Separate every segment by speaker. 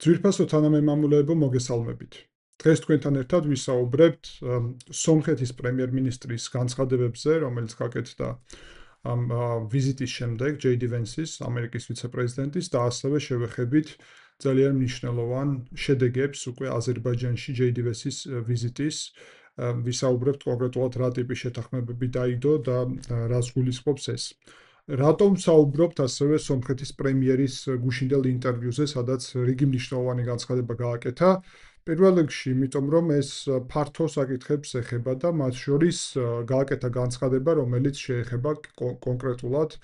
Speaker 1: ძვირფასო თანამემამულეებო, მოგესალმებით. დღეს თქვენთან ერთად ვისაუბრებთ სომხეთის პრემიერ-მინისტრის განცხადებებზე, რომელიც გაკეთდა ამ ვიზიტის შემდეგ JD Vance-ის, ამერიკის ვიცე-პრეზიდენტის და ასევე შევეხებით ძალიან მნიშვნელოვან შედეგებს უკვე აზერბაიჯანში JD Vance-ის ვიზიტის. ვისაუბრებთ კონკრეტულად რა ტიპის შეთანხმებები დაიდო და რას გულისხმობს ეს. რატომ საუბრობთ ასევე სომხეთის პრემიერის გუშინდელ ინტერვიუზე, სადაც რიგი მნიშვნელოვანი განცხადება გააკეთა? პირველ რიგში, იმიტომ რომ ეს ფართო საკითხებს ეხება და მათ შორის გააკეთა განცხადება, რომელიც შეეხება კონკრეტულად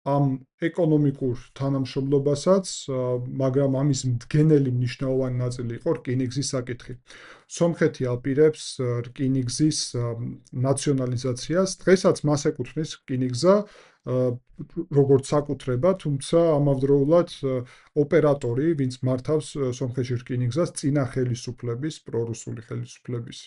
Speaker 1: ამ ეკონომიკურ თანამშრომლობასაც, მაგრამ ამის მდგენელი მნიშვნელოვანი ნაწილი იყო რკინიგზის საკითხი. სომხეთი აპირებს რკინიგზის ნაციონალიზაციას, დღესაც მას ეკუთვნის რკინიგზა როგორც საკუთრება, თუმცა ამავდროულად ოპერატორი, ვინც მართავს სომხეთში რკინიგზას, წინა ხელისუფლების, პრორუსული ხელისუფლების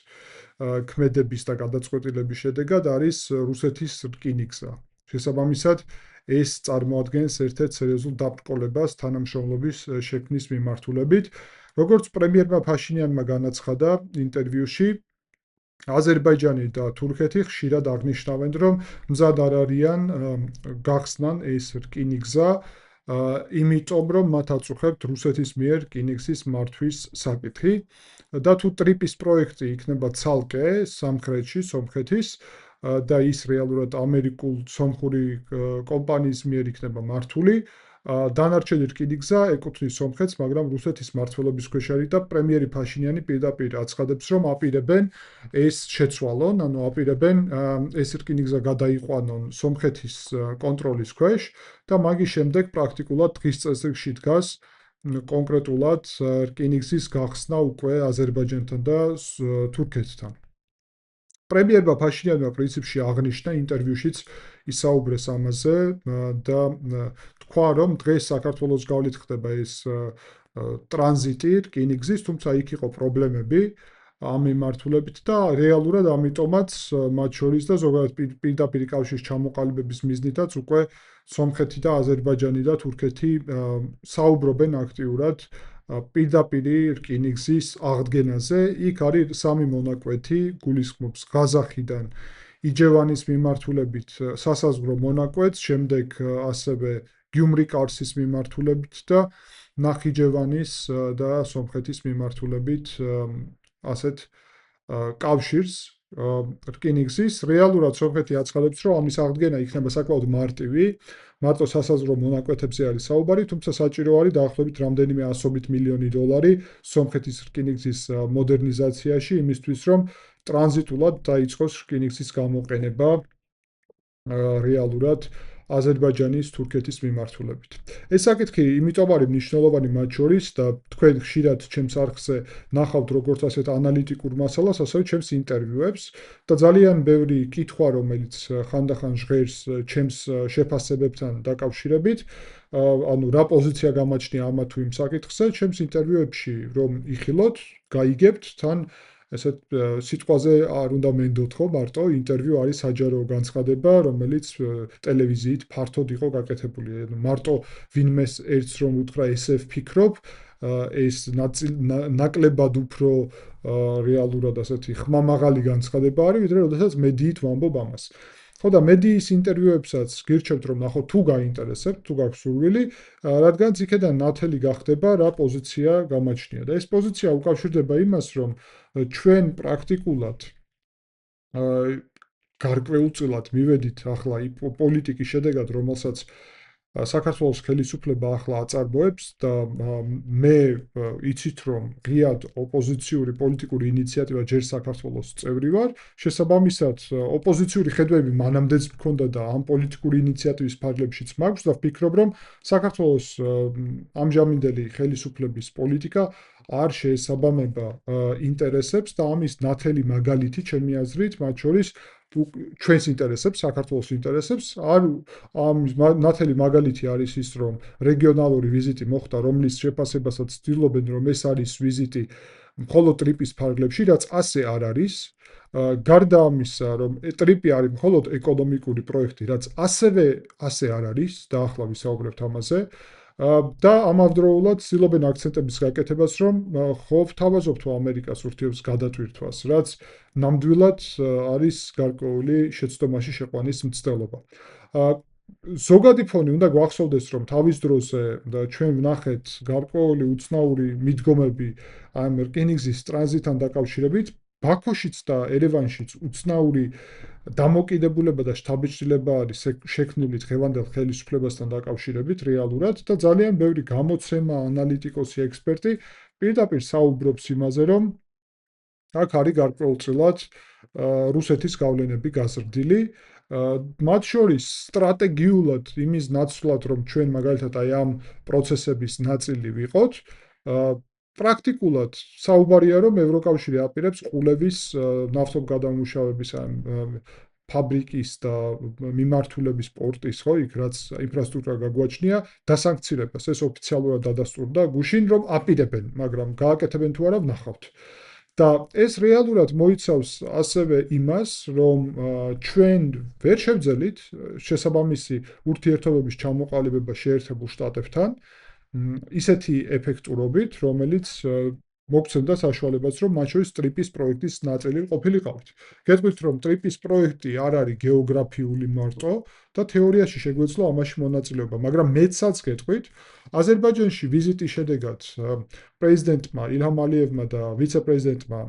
Speaker 1: ქმედების და გადაწყვეტილების შედეგად არის რუსეთის რკინიგზა. შესაბამისად, ეს წარმოადგენს ერთ-ერთ სერიოზულ დაბრკოლებას თანამშრომლობის შექმნის მიმართულებით. როგორც პრემიერმა ფაშინიანმა განაცხადა ინტერვიუში, აზერბაიჯანი და თურქეთი ხშირად აღნიშნავენ, რომ მზად არ არიან გახსნან ეს რკინიგზა, იმიტომ რომ მათ აწუხებთ რუსეთის მიერ რკინიგზის მართვის საკითხი და თუ ტრიპის პროექტი იქნება ცალკე სამხრეთში, სომხეთის და ის რეალურად ამერიკულ-სომხური კომპანიის მიერ იქნება მართული, დანარჩენი რკინიგზა ეკუთვნის სომხეთს, მაგრამ რუსეთის მმართველობის ქვეშ არის და პრემიერი ფაშინიანი პირდაპირ აცხადებს, რომ აპირებენ ეს შეცვალონ, ანუ აპირებენ ეს რკინიგზა გადაიყვანონ სომხეთის კონტროლის ქვეშ და მაგის შემდეგ პრაქტიკულად დღის წესრიგში დგას კონკრეტულად რკინიგზის გახსნა უკვე აზერბაიჯანთან და თურქეთთან. პრემიერმა ფაშინიანმა პრინციპში აღნიშნა ინტერვიუშიც ისაუბრეს ამაზე და თქვა, რომ დღეს საქართველოს გავლით ხდება ეს ტრანზიტი რკინიგზის, თუმცა იქ იყო პრობლემები ამ მიმართულებით და რეალურად ამიტომაც მათ შორის და ზოგადად პირდაპირ კავშირის ჩამოყალიბების მიზნითაც უკვე სომხეთი და აზერბაიჯანი და თურქეთი საუბრობენ აქტიურად პირდაპირ რკინიგზის აღდგენაზე. იქ არის სამი მონაკვეთი, გულისხმობს ღაზახიდან იჯევანის მიმართულებით სასაზღვრო მონაკვეთს, შემდეგ ასევე გიუმრი-კარსის მიმართულებით და ნახიჯევანის და სომხეთის მიმართულებით ასეთ კავშირს რკინიგზის. რეალურად სომხეთი აცხადებს, რომ ამის აღდგენა იქნება საკმაოდ მარტივი, მარტო სასაზღვრო მონაკვეთებზე არის საუბარი, თუმცა საჭირო არის დაახლოებით რამდენიმე ასობით მილიონი დოლარი სომხეთის რკინიგზის მოდერნიზაციაში, იმისთვის რომ ტრანზიტულად დაიწყოს რკინიგზის გამოყენება რეალურად აზერბაიჯანის თურქეთის მიმართულებით. ეს საკითხი იმიტომ არის მნიშვნელოვანი მათ შორის და თქვენ ხშირად ჩემს არხზე ნახავთ როგორც ასეთ ანალიტიკურ მასალას, ასევე ჩემს ინტერვიუებს და ძალიან ბევრი კითხვა, რომელიც ხანდახან ჟღერს ჩემს შეფასებებთან დაკავშირებით, ანუ რა პოზიცია გამაჩნია ამა თუ იმ საკითხზე, ჩემს ინტერვიუებში რომ იხილოთ, გაიგებთ, თან ესეთ სიტყვაზე არ უნდა მენდოთ ხო მარტო ინტერვიუ არის საჯარო განცხადება, რომელიც ტელევიზიით ფართოდ იყო გაკეთებული. მარტო ვინმეს ერთს რომ უთხრა ესე ვფიქრობ, ეს ნაკლებად უფრო რეალურად ასეთი ხმამაღალი განცხადება არის, ვიდრე როდესაც მედიით ვამბობ ამას. ხო და მედიის ინტერვიუებსაც გირჩევთ რომ ნახოთ თუ გაინტერესებთ, თუ გაქვთ სურვილი, რადგანაც იქედან ნათელი გახდება რა პოზიცია გამაჩნია და ეს პოზიცია უკავშირდება იმას, რომ ჩვენ პრაქტიკულად გარკვეულწილად მივედით ახლა პოლიტიკის შედეგად, რომელსაც საქართველოს ხელისუფლება ახლა აწარმოებს და მე იცით რომ ღიად ოპოზიციური პოლიტიკური ინიციატივა ჯერ საქართველოს წევრი ვარ, შესაბამისად ოპოზიციური ხედვები მანამდეც მქონდა და ამ პოლიტიკური ინიციატივის ფარგლებშიც მაქვს და ვფიქრობ რომ საქართველოს ამჟამინდელი ხელისუფლების პოლიტიკა არ შეესაბამება ინტერესებს და ამის ნათელი მაგალითი ჩემი აზრით, მათ შორის ჩვენს ინტერესებს, საქართველოს ინტერესებს, ამ ნათელი მაგალითი არის ის, რომ რეგიონალური ვიზიტი მოხდა, რომლის შეფასებასაც ცდილობენ, რომ ეს არის ვიზიტი მხოლოდ ტრიპის ფარგლებში, რაც ასე არ არის. გარდა ამისა, რომ ტრიპი არის მხოლოდ ეკონომიკური პროექტი, რაც ასევე ასე არ არის და ახლა ვისაუბრებთ ამაზე. და ამავდროულად ცდილობენ აქცენტების გაკეთებას, რომ ხო ვთავაზობთ ამერიკას ურთიერთობის გადატვირთვას, რაც ნამდვილად არის გარკვეული შეცდომაში შეყვანის მცდელობა. აა, ზოგადი ფონი უნდა გვახსოვდეს, რომ თავის დროზე ჩვენ ვნახეთ გარკვეული უცნაური მიდგომები ამ რკინიგზის ტრანზიტთან დაკავშირებით, ბაქოშიც და ერევანშიც უცნაური დამოკიდებულება და შთაბეჭდილება არის შექმნილი დღევანდელ ხელისუფლებასთან დაკავშირებით რეალურად და ძალიან ბევრი გამოცემა, ანალიტიკოსი, ექსპერტი პირდაპირ საუბრობს იმაზე, რომ აქ არის გარკვეულწილად რუსეთის გავლენები გაზრდილი. მათ შორის სტრატეგიულად იმის ნაცვლად, რომ ჩვენ მაგალითად აი ამ პროცესების ნაწილი ვიყოთ, პრაქტიკულად საუბარია, რომ ევროკავშირი აპირებს ყულების ნავთობგადამუშავების ფაბრიკის და მიმართულების პორტის, ხო, იქ რაც ინფრასტრუქტურა გაგვაჩნია, დასანქცირებას. ეს ოფიციალურად დადასტურდა გუშინ, რომ აპირებენ, მაგრამ გააკეთებენ თუ არა ვნახავთ. და ეს რეალურად მოიცავს ასევე იმას, რომ ჩვენ ვერ შევძელით შესაბამისი ურთიერთობების ჩამოყალიბება შეერთებულ შტატებთან, ისეთი ეფექტურობით, რომელიც მოგცემდა საშუალებას, რომ მათ შორის ტრიპის პროექტის ნაწილი ყოფილიყავით. გეტყვით, რომ ტრიპის პროექტი არ არის გეოგრაფიული მარტო და თეორიაში შეგვეძლო ამაში მონაწილეობა, მაგრამ მეცაც გეტყვით, აზერბაიჯანში ვიზიტის შედეგად პრეზიდენტმა ილჰამ ალიევმა და ვიცე-პრეზიდენტმა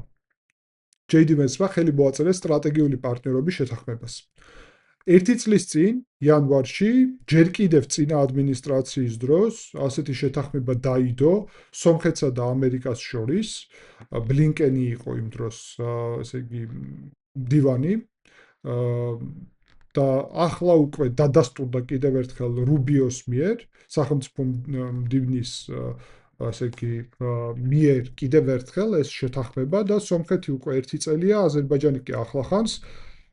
Speaker 1: ჯეიდი ვენსმა ხელი მოაწერეს სტრატეგიული პარტნიორობის შეთანხმებას. ერთი წლის წინ, იანვარში, ჯერ კიდევ წინა ადმინისტრაციის დროს, ასეთი შეთანხმება დაიდო სომხეთსა და ამერიკას შორის. ბლინკენი იყო იმ დროს, ესე იგი, მდივანი. და ახლა უკვე დადასტურდა კიდევ ერთხელ რუბიოს მიერ, სახელმწიფო მდივნის ასე იგი მიერ კიდევ ერთხელ ეს შეთანხმება და სომხეთი უკვე 1 წელია, აზერბაიჯანი კი ახლახანს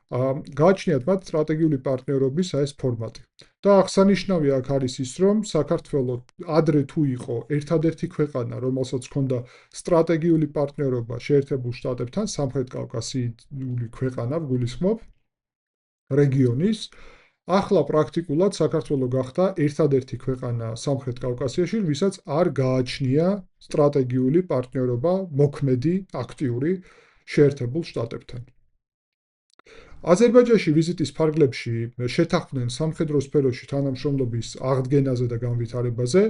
Speaker 1: გააჩნიათ მათ სტრატეგიული პარტნიორობის ეს ფორმატი. და აღსანიშნავი აქ არის ის, რომ საქართველოს ადრე თუ იყო ერთადერთი ქვეყანა, რომელსაც ჰქონდა სტრატეგიული პარტნიორობა შეერთებულ შტატებთან, სამხრეთ კავკასიული ქვეყანა, გულისხმობ, რეგიონის, ახლა პრაქტიკულად საქართველოს გახდა ერთადერთი ქვეყანა სამხრეთ კავკასიაში, ვისაც არ გააჩნია სტრატეგიული პარტნიორობა მოქმედი, აქტიური შეერთებულ შტატებთან. აზერბაიჯანში ვიზიტის ფარგლებში შეთანხმდნენ სამხედრო სფეროში თანამშრომლობის აღდგენაზე და განვითარებაზე.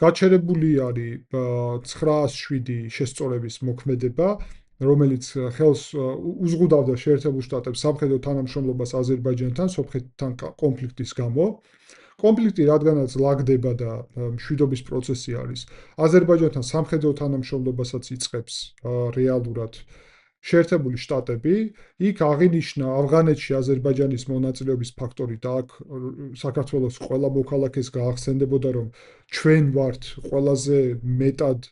Speaker 1: გაჩერებული არის 907 შესწორების მოქმედება, რომელიც ხელს უზღუდავდა შეერთებულ შტატებს სამხედრო თანამშრომლობას აზერბაიჯანთან სომხეთთან კონფლიქტის გამო. კონფლიქტი რადგანაც ლაგდება და მშვიდობის პროცესი არის, აზერბაიჯანთან სამხედრო თანამშრომლობასაც იწყებს რეალურად შეერთებული შტატები, იქ აღინიშნა ავღანეთში აზერბაიჯანის მონაწილეობის ფაქტორი და აქ საქართველოს ყველა მოქალაქეს გაახსენდებოდა, რომ ჩვენ ვართ ყველაზე მეტად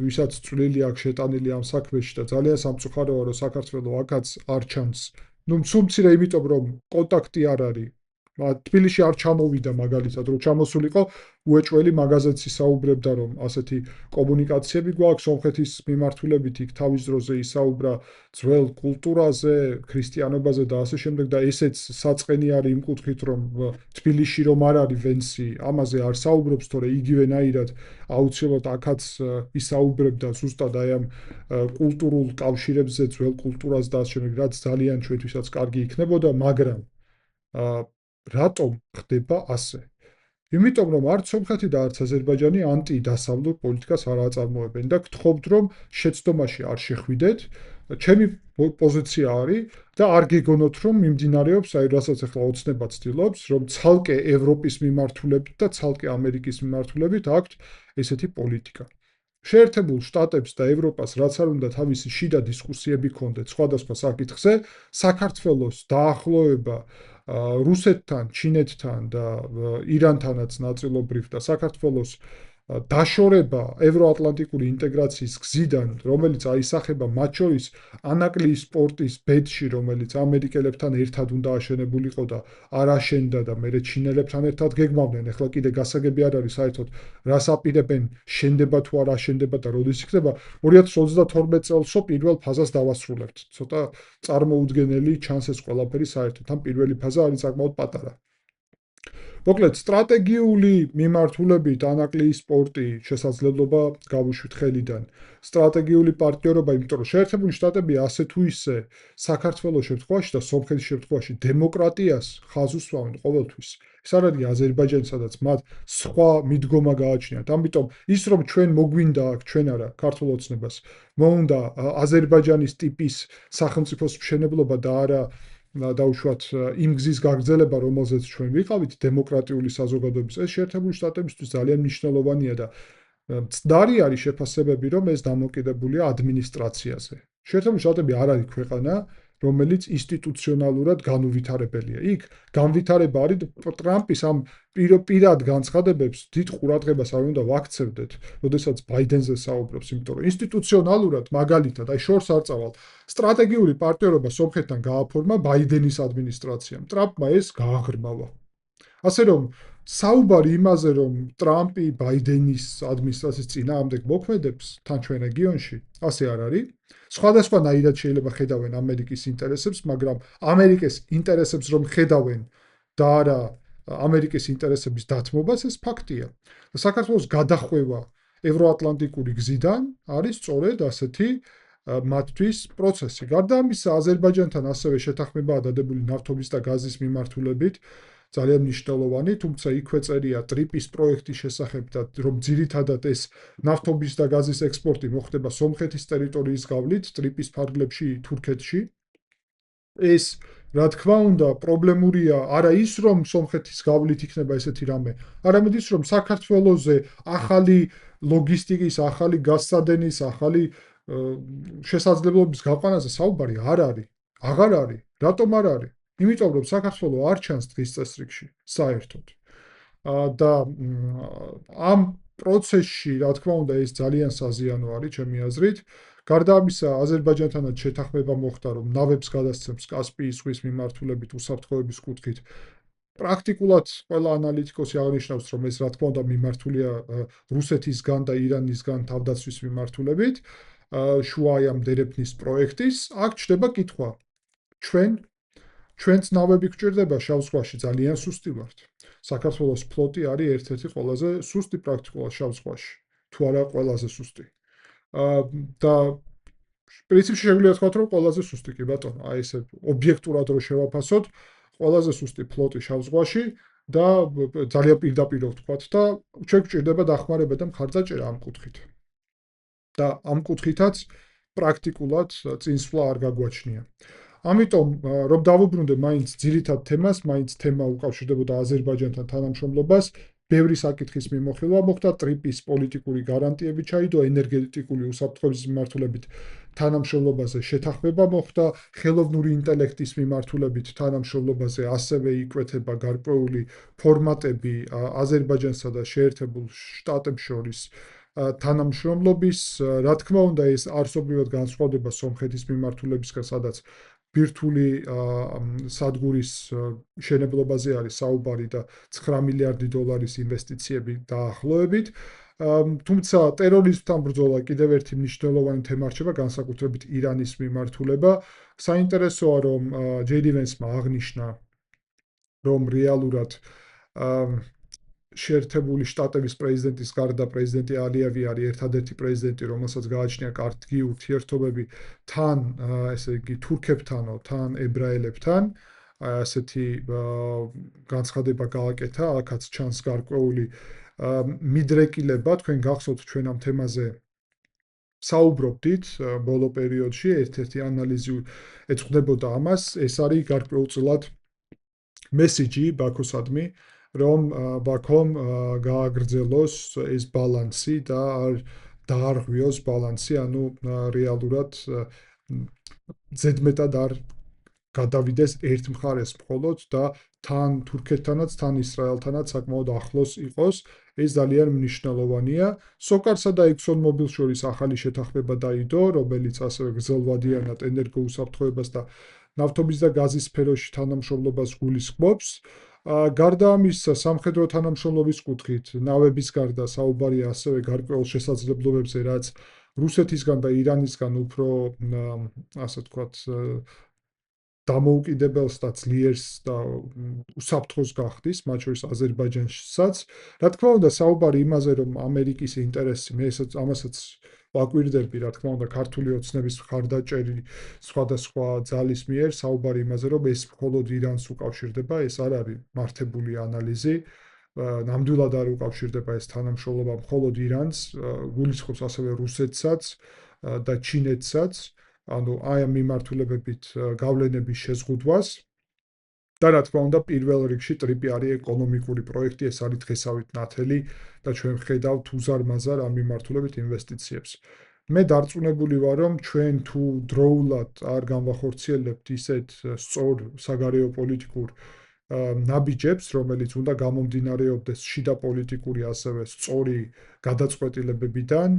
Speaker 1: ვისაც წვლილი აქვს შეტანილი ამ საქმეში და ძალიან სამწუხაროა, რომ საქართველოს აქაც არ ჩანს. ნუ სულ მცირე იმიტომ, რომ კონტაქტი არ არის. თბილისში არ ჩამოვიდა მაგალითად, რომ ჩამოსულიყო უეჭველი მაღაზიაც ისაუბრებდა, რომ ასეთი კომუნიკაციები გვაქვს სომხეთის მიმართულებით, იქ თავის დროზე ისაუბრა ძველ კულტურაზე, ქრისტიანობაზე და ასე შემდეგ და ესეც საწყენი არის იმ კუთხით, რომ თბილისში რომ არ არის ვენსი, ამაზე არ საუბრობს, თორე იგივენაირად აუცილებლად აქაც ისაუბრებდა ზუსტად აი ამ კულტურულ კავშირებზე, ძველ კულტურას და ასე შემდეგ, რაც ძალიან ჩვენთვისაც კარგი იქნებოდა, მაგრამ რატომ ხდება ასე? იმიტომ რომ არც სომხეთი და არც აზერბაიჯანი ანტიდასავლურ პოლიტიკას არ აწარმოებენ და გთხოვთ, რომ შეცდომაში არ შეხვიდეთ. ჩემი პოზიცია არის და არ გეგონოთ, რომ მიმდინარეობს, აი რასაც ახლა ოცნება ცდილობს, რომ ცალკე ევროპის მიმართულებით და ცალკე ამერიკის მიმართულებით აქვთ ესეთი პოლიტიკა. შეერთებულ შტატებს და ევროპას რაც არ უნდა თავისი შიდა დისკუსიები ქონდეთ სხვადასხვა საკითხზე, საქართველოს დაახლოება რუსეთთან, ჩინეთთან და ირანთანაც ნაწილობრივ და საქართველოს დაშორება ევროატლანტიკური ინტეგრაციის გზიდან, რომელიც აისახება მათ შორის ანაკლიის პორტის ბედში, რომელიც ამერიკელებთან ერთად უნდა აშენებულიყო და არ აშენდა და მერე ჩინელებთან ერთად გეგმავდნენ. ახლა კიდე გასაგები არ არის საერთოდ რას აპირებენ, შენდება თუ არ აშენდება და როდის იქნება. 2032 წელსო პირველ ფაზას დავასრულებთ. ცოტა წარმოუდგენელი ჩანს ეს ყველაფერი საერთოდ. ამ პირველი ფაზა არის საკმაოდ პატარა. მოკლედ, სტრატეგიული მიმართულებით ანაკლიის სპორტი შესაძლებლობა გავუშვით ხელიდან. სტრატეგიული პარტნიორობა, იმიტომ რომ შეერთებული შტატები ასე თუ ისე საქართველოს შემთხვევაში და სომხეთის შემთხვევაში დემოკრატიას ხაზს უსვამენ ყოველთვის. ეს არ არის აზერბაიჯანი, სადაც მათ სხვა მიდგომა გააჩნიათ. ამიტომ ის რომ ჩვენ მოგვინდა აქ, ჩვენ არა, ქართულ ოცნებას, მოუნდა აზერბაიჯანის ტიპის სახელმწიფოს მშენებლობა და არა დაუშვათ იმ გზის გაგრძელება, რომელზეც ჩვენ ვიყავით დემოკრატიული საზოგადოების, ეს შეერთებული შტატებისთვის ძალიან მნიშვნელოვანია და მცდარი არის შეფასებები, რომ ეს დამოკიდებულია ადმინისტრაციაზე. შეერთებული შტატები არ არის ქვეყანა, რომელიც ინსტიტუციონალურად განუვითარებელია. იქ განვითარება არის ტრამპის ამ პირად განცხადებებს დიდ ყურადღებას არ უნდა ვაქცევდეთ, როდესაც ბაიდენზე საუბრობს, იმიტომ რომ ინსტიტუციონალურად მაგალითად, აი შორს არ წავალ, სტრატეგიული პარტნიორობა სომხეთთან გააფორმა ბაიდენის ადმინისტრაციამ. ტრამპმა ეს გააღრმავა. ასე რომ საუბარი იმაზე, რომ ტრამპი ბაიდენის ადმინისტრაციის წინააღმდეგ მოქმედებს თან ჩვენ რეგიონში, ასე არ არის. სხვადასხვანაირად შეიძლება ხედავენ ამერიკის ინტერესებს, მაგრამ ამერიკის ინტერესებს რომ ხედავენ და არა ამერიკის ინტერესების დათმობას, ეს ფაქტია. საქართველოს გადახვევა ევროატლანტიკური გზიდან არის სწორედ ასეთი მათთვის პროცესი. გარდა ამისა, აზერბაიჯანთან ასევე შეთანხმებაა დადებული ნავთობის და გაზის მიმართულებით, ძალიან მნიშვნელოვანი, თუმცა იქვე წერია ტრიპის პროექტის შესახებ და რომ ძირითადად ეს ნავთობის და გაზის ექსპორტი მოხდება სომხეთის ტერიტორიის გავლით, ტრიპის ფარგლებში თურქეთში. ეს, რა თქმა უნდა, პრობლემურია არა ის, რომ სომხეთის გავლით იქნება ესეთი რამე, არამედ ის, რომ საქართველოზე ახალი ლოგისტიკის, ახალი გაზსადენის, ახალი შესაძლებლობის გაყვანაზე საუბარი არ არის. აღარ არის. რატომ არ არის? იმიტომ რომ საქართველო არ ჩანს დღის წესრიგში საერთოდ. და ამ პროცესში, რა თქმა უნდა, ეს ძალიან საზიანო არის ჩემი აზრით. გარდა ამისა, აზერბაიჯანთანაც შეთანხმება მოხდა, რომ ნავებს გადასცემს კასპიის ზღვის მიმართულებით უსაფრთხოების კუთხით. პრაქტიკულად ყველა ანალიტიკოსი აღნიშნავს, რომ ეს რა თქმა უნდა მიმართულია რუსეთისგან და ირანისგან თავდაცვის მიმართულებით. შუაია მდერეფნის პროექტის, აქ ჩდება კითხვა. ჩვენც ნავები გვჭირდება შავ ზღვაში, ძალიან სუსტი ვართ. საქართველოს ფლოტი არის ერთ-ერთი ყველაზე სუსტი პრაქტიკულად შავ ზღვაში, თუ არა ყველაზე სუსტი. და პრინციპში შეგვიძლია თქვა, რომ ყველაზე სუსტი, კი ბატონო, აი ესე ობიექტურად რო შევაფასოთ, ყველაზე სუსტი ფლოტი შავ ზღვაში და ძალიან პირდაპირ ვთქვათ და ჩვენ გვჭირდება დახმარება და მხარდაჭერა ამ კუთხით. და ამ კუთხითაც პრაქტიკულად წინსვლა არ გაგვაჩნია. ამიტომ რომ დავუბრუნდე მაინც ძირითად თემას, მაინც თემა უკავშირდებოდა აზერბაიჯანთან თანამშრომლობას, ბევრი საკითხის მიმოხილვა მოხდა, ტრიპის პოლიტიკური გარანტიები ჩაიდო, ენერგეტიკული უსაფრთხოების მიმართულებით თანამშრომლობაზე შეთანხმება მოხდა, ხელოვნური ინტელექტის მიმართულებით თანამშრომლობაზე ასევე იკვეთება გარკვეული ფორმატები აზერბაიჯანსა და შეერთებულ შტატებს შორის თანამშრომლობის, რა თქმა უნდა, ეს არსობრივად განსხვავდება სომხეთის მიმართულებისგან, სადაც ბირთვული სადგურის მშენებლობაზე არის საუბარი და 9 მილიარდი დოლარის ინვესტიციები დაახლოებით. თუმცა ტერორიზმთან ბრძოლა კიდევ ერთი მნიშვნელოვანი თემა რჩება, განსაკუთრებით ირანის მიმართულება. საინტერესოა, რომ ჯეი დი ვენსმა აღნიშნა, რომ რეალურად შეერთებული შტატების პრეზიდენტის გარდა პრეზიდენტი ალიევი არის ერთადერთი პრეზიდენტი, რომელსაც გააჩნია კარგი ურთიერთობები თან, ესე იგი, თურქებთანო, თან ებრაელებთან. ასეთი განცხადება გააკეთა, აქაც ჩანს გარკვეული მიდრეკილება, თქვენ გახსოვთ ჩვენ ამ თემაზე საუბრობდით ბოლო პერიოდში, ერთ-ერთი ანალიზი ეძღვნებოდა ამას, ეს არის გარკვეულწილად მესიჯი ბაქოსადმი, რომ ბაქომ გააგრძელოს ეს ბალანსი და არ დაარღვიოს ბალანსი, ანუ რეალურად ზედმეტად არ გადავიდეს ერთ მხარეს მხოლოდ და თან თურქეთთანაც, თან ისრაელთანაც საკმაოდ ახლოს იყოს, ეს ძალიან მნიშვნელოვანია. სოკარსა და ექსონმობილს შორის ახალი შეთანხმება დაიდო, რომელიც ასევე გრძელვადიანად ენერგოუსაფრთხოებას და ნავთობის და გაზის სფეროში თანამშრომლობას გულისხმობს. გარდა ამისა, სამხედრო თანამშრომლობის კუთხით, ნავების გარდა საუბარია ასევე გარკვეულ შესაძლებლობებზე, რაც რუსეთისგან და ირანისგან უფრო, ასე ვთქვათ, დამოუკიდებელს და ძლიერს და უსაფრთხოს გახდის, მათ შორის აზერბაიჯანსაც. რა თქმა უნდა, საუბარი იმაზე, რომ ამერიკის ინტერესი, მე ამასაც ვაკვირდები, რა თქმა უნდა, ქართული ოცნების მხარდაჭერი სხვადასხვა ძალის მიერ, საუბარი იმაზე, რომ ეს მხოლოდ ირანს უკავშირდება, ეს არ არის მართებული ანალიზი. ნამდვილად არ უკავშირდება ეს თანამშრომლობა მხოლოდ ირანს, გულისხმობს ასევე რუსეთსაც და ჩინეთსაც. ანუ აი ამ მიმართულებებით გავლენების შეზღუდვას და რა თქმა უნდა პირველ რიგში ტრიპი არის ეკონომიკური პროექტი, ეს არის დღესავით ნათელი და ჩვენ ვხედავთ უზარ-მაზარ ამ მიმართულებით ინვესტიციებს. მე დარწმუნებული ვარ, რომ ჩვენ თუ დროულად არ განვახორციელებთ ისეთ სწორ საგარეო პოლიტიკურ ნაბიჯებს, რომელიც უნდა გამომდინარეობდეს შიდა პოლიტიკური ასევე სწორი გადაწყვეტილებებიდან,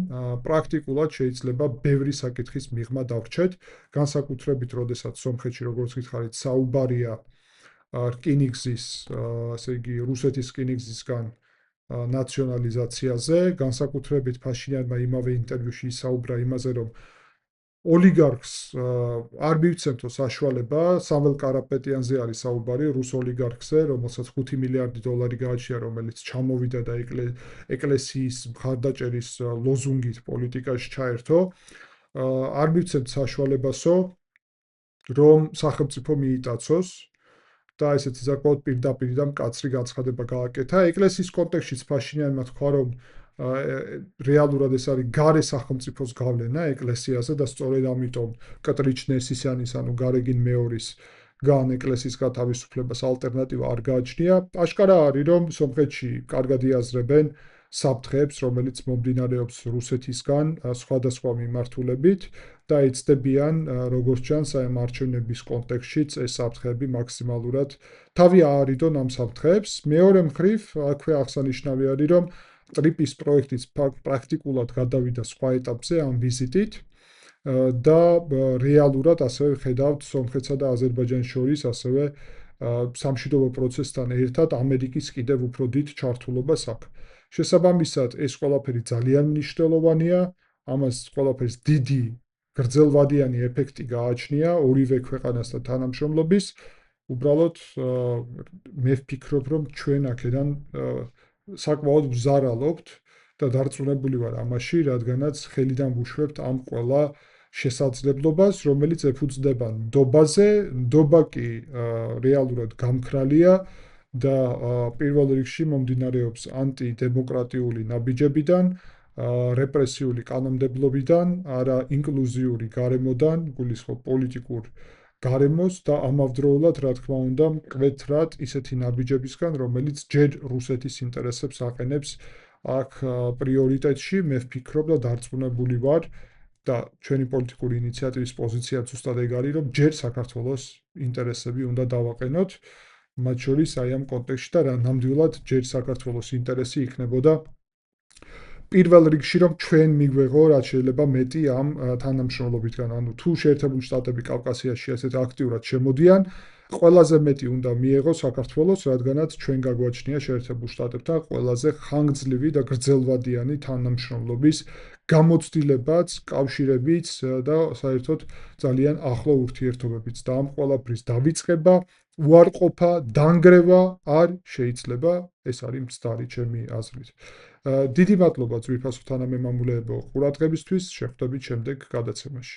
Speaker 1: პრაქტიკულად შეიძლება ბევრი საკითხის მიღმა დავრჩეთ, განსაკუთრებით, როდესაც სომხეთში, როგორც გითხარით, საუბარია რკინიგზის, ასე იგი, რუსეთის რკინიგზისგან ნაციონალიზაციაზე, განსაკუთრებით ფაშინიანმა იმავე ინტერვიუში ისაუბრა იმაზე, რომ ოლიგარქს არ მივცემთო საშუალება, სამველ კარაპეტიანზე არის საუბარი, რუს ოლიგარქზე, რომელსაც 5 მილიარდი დოლარი გააჩნია, რომელიც ჩამოვიდა და ეკლესიის მხარდაჭერის ლოზუნგით პოლიტიკაში ჩაერთო. არ მივცემთ საშუალებასო, რომ სახელმწიფო მიიტაცოს და ესეთი საკმაოდ პირდაპირ და მკაცრი განცხადება გააკეთა. ეკლესიის კონტექსტშიც ფაშინიანმა თქვა, რომ რეალურად ეს არის გარე სახელმწიფოს გავლენა ეკლესიაზე და სწორედ ამიტომ კატრიჩნესისანის, ანუ გარეგინ მეორის გან ეკლესიის გათავისუფლებას ალტერნატივა არ გააჩნია. აშკარა არის, რომ სომხეთში კარგად იაზრებენ საფრთხეებს, რომელიც მომდინარეობს რუსეთისგან სხვადასხვა მიმართულებით და იცდებიან, როგორც ჩანს, აი ამ არჩევნების კონტექსტშიც ეს საფრთხეები მაქსიმალურად თავი აარიდონ ამ საფრთხეებს. მეორე მხრივ, აქვე აღსანიშნავი არის, რომ ტრიპის პროექტიც პრაქტიკულად გადავიდა სხვა ეტაპზე ამ ვიზიტით და რეალურად ასევე ხედავთ სომხეთსა და აზერბაიჯანს შორის ასევე სამშვიდობო პროცესთან ერთად ამერიკის კიდევ უფრო დიდ ჩართულობას აქვს. შესაბამისად, ეს ყველაფერი ძალიან მნიშვნელოვანია, ამას ყველაფერს დიდი გრძელვადიანი ეფექტი გააჩნია ორივე ქვეყანასთან თანამშრომლობის. უბრალოდ მე ვფიქრობ, რომ ჩვენ აქედან საკმაოდ ვზარალობთ და დარწმუნებული ვარ ამაში, რადგანაც ხელიდან ვუშვებთ ამ ყველა შესაძლებლობას, რომელიც ეფუძნება ნდობაზე, ნდობა კი რეალურად გამქრალია და პირველ რიგში მომდინარეობს ანტიდემოკრატიული ნაბიჯებიდან, რეპრესიული კანონმდებლობიდან, არა ინკლუზიური გარემოდან, გულისხმობ პოლიტიკურ გარემოს და ამავდროულად, რა თქმა უნდა, მკვეთრად ისეთი ნაბიჯებისგან, რომელიც ჯერ რუსეთის ინტერესებს აყენებს აქ პრიორიტეტში, მე ვფიქრობ და დარწმუნებული ვარ და ჩვენი პოლიტიკური ინიციატივის პოზიციაც ზუსტად ეგ არის, რომ ჯერ საქართველოს ინტერესები უნდა დავაყენოთ, მათ შორის აი ამ კონტექსტში და რა ნამდვილად ჯერ საქართველოს ინტერესი იქნებოდა პირველ რიგში, რომ ჩვენ მიგვეღო რაც შეიძლება მეტი ამ თანამშრომლობისგან, ანუ თუ შეერთებული შტატები კავკასიაში ასეთ აქტიურად შემოდიან, ყველაზე მეტი უნდა მიეღო საქართველოს, რადგანაც ჩვენ გაგვაჩნია შეერთებულ შტატებთან ყველაზე ხანგრძლივი და გრძელვადიანი თანამშრომლობის გამოცდილებაც, კავშირებიც და საერთოდ ძალიან ახლო ურთიერთობებიც და ამ ყველაფრის დავიწყება, უარყოფა, დანგრევა არ შეიძლება, ეს არის მცდარი ჩემი აზრით. დიდი მადლობა ძვირფასო თანამემამულეებო ყურადღებისთვის, შეხვდებით შემდეგ გადაცემაში.